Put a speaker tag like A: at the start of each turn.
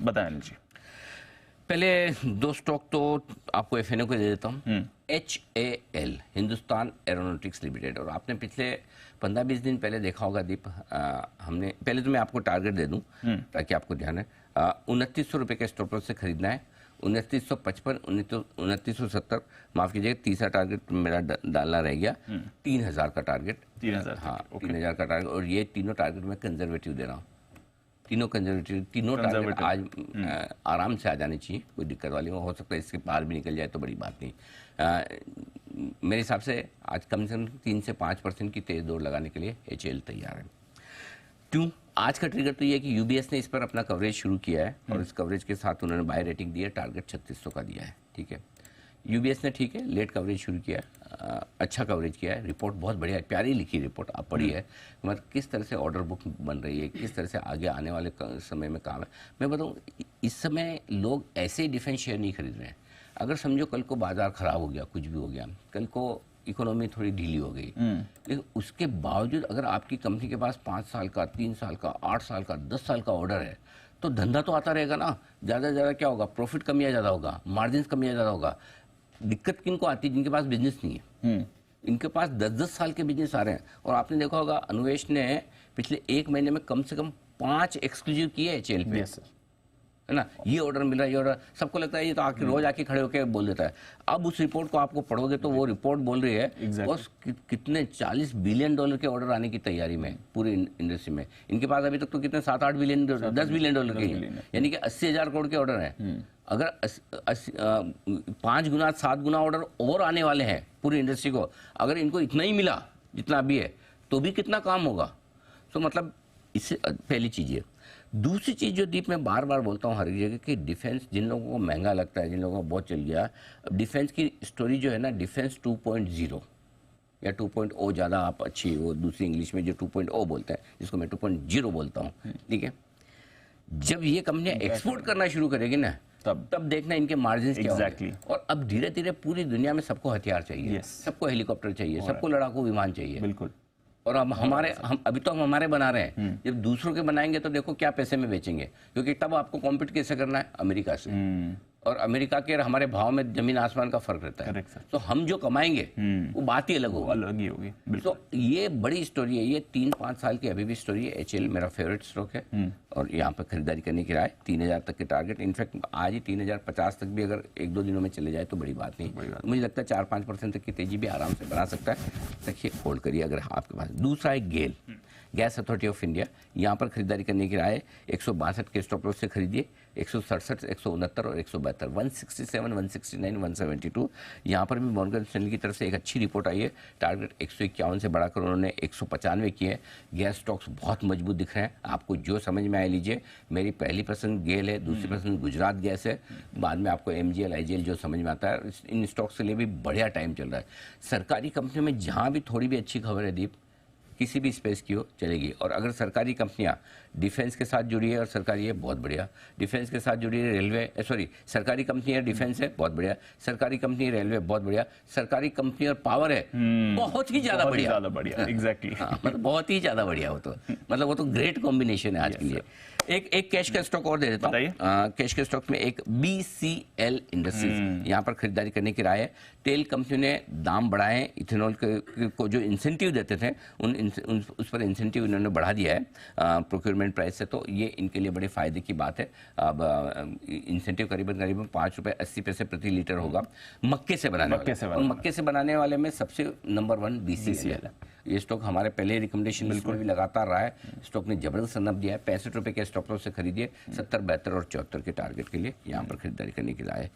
A: बताएं अनिल जी।
B: पहले दो स्टॉक तो आपको एफएनओ को दे देता हूँ। HAL, हिंदुस्तान एरोनॉटिक्स लिमिटेड, और आपने पिछले 15-20 दिन पहले देखा होगा दीप, हमने पहले तो मैं आपको टारगेट दे दूं ताकि आपको ध्यान है। 2900 रुपये के स्टॉप लॉस से खरीदना है, 2955, 2970, माफ कीजिएगा, तीसरा टारगेट मेरा डालना रह गया, 3000 का टारगेट।
A: 3000,
B: हाँ, 3000 का टारगेट, और ये तीनों टारगेट मैं कंजर्वेटिव दे रहा हूँ। तीनों कंजर्वेटिव, तीनों टारगेट आज आराम से आ जानी चाहिए, कोई दिक्कत वाली हो सकता है इसके पार भी निकल जाए तो बड़ी बात नहीं। मेरे हिसाब से आज कम से कम 3 से 5% की तेज दौड़ लगाने के लिए HAL तैयार है। क्यों? आज का ट्रिगर तो ये है कि यूबीएस ने इस पर अपना कवरेज शुरू किया है और इस कवरेज के साथ उन्होंने बाय रेटिंग दी है, टारगेट 3600 का दिया है। ठीक है, यूबीएस ने ठीक है लेट कवरेज शुरू किया है, अच्छा कवरेज किया है, रिपोर्ट बहुत बढ़िया है, प्यारी लिखी रिपोर्ट आप पढ़ी है, मतलब किस तरह से ऑर्डर बुक बन रही है, किस तरह से आगे आने वाले समय में काम है। मैं बताऊँ, इस समय लोग ऐसे ही डिफेंस शेयर नहीं खरीद रहे हैं। अगर समझो कल को बाजार खराब हो गया, कुछ भी हो गया, कल को इकोनॉमी थोड़ी ढीली हो गई, लेकिन उसके बावजूद अगर आपकी कंपनी के पास 5 साल का, 3 साल का, 8 साल का, 10 साल का ऑर्डर है, तो धंधा तो आता रहेगा ना। ज़्यादा से ज़्यादा क्या होगा, प्रॉफिट कम या ज़्यादा होगा, मार्जिन कम या ज़्यादा होगा। दिक्कत किन को आती है? जिनके पास बिजनेस नहीं है। इनके पास 10-10 साल के बिजनेस आ रहे हैं। और आपने देखा होगा अनुवेश ने पिछले 1 महीने में कम से कम 5 एक्सक्लूसिव किए हैं HAL पे, है ना। ये ऑर्डर मिला, ये ऑर्डर, सबको लगता है ये तो आके रोज आके खड़े होकर बोल देता है। अब उस रिपोर्ट को आपको पढ़ोगे तो वो रिपोर्ट बोल रही है बस कितने $40 बिलियन के ऑर्डर आने की तैयारी में पूरी इंडस्ट्री में। इनके पास अभी तक तो कितने 7-8 बिलियन, $10 बिलियन के, यानी कि 80,000 करोड़ के ऑर्डर हैं। अगर 5 गुना 7 गुना ऑर्डर और आने वाले हैं पूरी इंडस्ट्री को, अगर इनको इतना ही मिला जितना अभी है तो भी कितना काम होगा। तो मतलब इससे पहली चीज है। दूसरी चीज जो दीप मैं बार बार बोलता हूँ हर जगह कि डिफेंस जिन लोगों को महंगा लगता है, जिन लोगों को बहुत चल गया, डिफेंस की स्टोरी जो है ना, डिफेंस 2.0 या 2.0 ज़्यादा आप अच्छी, वो दूसरी इंग्लिश में जो 2.0 बोलते हैं, जिसको मैं 2.0 बोलता हूँ, ठीक है। जब ये कंपनियां एक्सपोर्ट करना शुरू करेगी ना, तब देखना इनके मार्जिन क्या होंगे। और अब धीरे धीरे पूरी दुनिया में सबको हथियार चाहिए, सबको हेलीकॉप्टर चाहिए, सबको लड़ाकू विमान चाहिए।
C: बिल्कुल।
B: और अब हम अभी तो हम हमारे बना रहे हैं, जब दूसरों के बनाएंगे तो देखो क्या पैसे में बेचेंगे, क्योंकि तब आपको कॉम्पीट कैसे करना है, अमेरिका से। और अमेरिका के और हमारे भाव में जमीन आसमान का फर्क रहता है। तो हम जो कमाएंगे वो बात ही अलग होगी। तो ये बड़ी स्टोरी है, ये 3-5 साल की अभी भी स्टोरी है। HAL मेरा फेवरेट स्टॉक है और यहाँ पर खरीदारी करने की राय, 3000 तक के टारगेट। इनफैक्ट आज ही 3050 तक भी अगर 1-2 दिनों में चले जाए तो बड़ी बात नहीं। मुझे लगता है 4-5% तक की तेजी भी आराम से बना सकता है। देखिए होल्ड करिए अगर आपके पास। दूसरा है GAIL, gas authority of India, यहाँ पर खरीदारी करने की राय 162 के स्टॉप लॉस से खरीदिए, 167, 169 और 172, 167, 169, 172। यहाँ पर भी मॉर्गन स्टैनली की तरफ से एक अच्छी रिपोर्ट आई है, टारगेट 151 से बढ़ाकर उन्होंने 195 किए हैं। गैस स्टॉक्स बहुत मजबूत दिख रहे हैं, आपको जो समझ में आए लीजिए। मेरी पहली पसंद GAIL है, दूसरी पसंद गुजरात गैस है, बाद में आपको MGL, IGL जो समझ में आता है। इन स्टॉक्स के लिए भी बढ़िया टाइम चल रहा है। सरकारी कंपनियों में जहाँ भी थोड़ी भी अच्छी खबर है दीप, किसी भी स्पेस की हो चलेगी। और अगर सरकारी कंपनियां डिफेंस के साथ जुड़ी है और सरकारी है, बहुत बढ़िया। डिफेंस के साथ जुड़ी है रेलवे, सॉरी सरकारी कंपनी है डिफेंस है, बहुत बढ़िया। सरकारी कंपनी रेलवे, बहुत बढ़िया। सरकारी कंपनी और पावर है, बहुत ही ज्यादा बढ़िया।
C: एग्जैक्टली,
B: मतलब बहुत ही ज्यादा बढ़िया। वो तो मतलब वो तो ग्रेट कॉम्बिनेशन है आज के लिए। एक कैश का स्टॉक और दे देता हूँ। कैश के स्टॉक में एक BCL इंडस्ट्रीज, यहाँ पर खरीदारी करने की राय है। तेल कंपनी ने दाम बढ़ाए, इथेनॉल को जो इंसेंटिव देते थे उस पर इंसेंटिव इन्होंने बढ़ा दिया है प्रोक्योरमेंट प्राइस से, तो ये इनके लिए बड़े फायदे की बात है। अब इंसेंटिव करीबन ₹5.80 प्रति लीटर होगा मक्के से बनाने वाले में सबसे नंबर 1 BCL है। ये स्टॉक हमारे पहले रिकमेंडेशन लिस्ट में भी लगातार रहा है। स्टॉक ने जबरदस्त रनअप दिया है। ₹65 के स्टॉप लॉस से खरीदिए, 70, 72 और 74 के टारगेट के लिए यहाँ पर खरीदारी करने की राय है।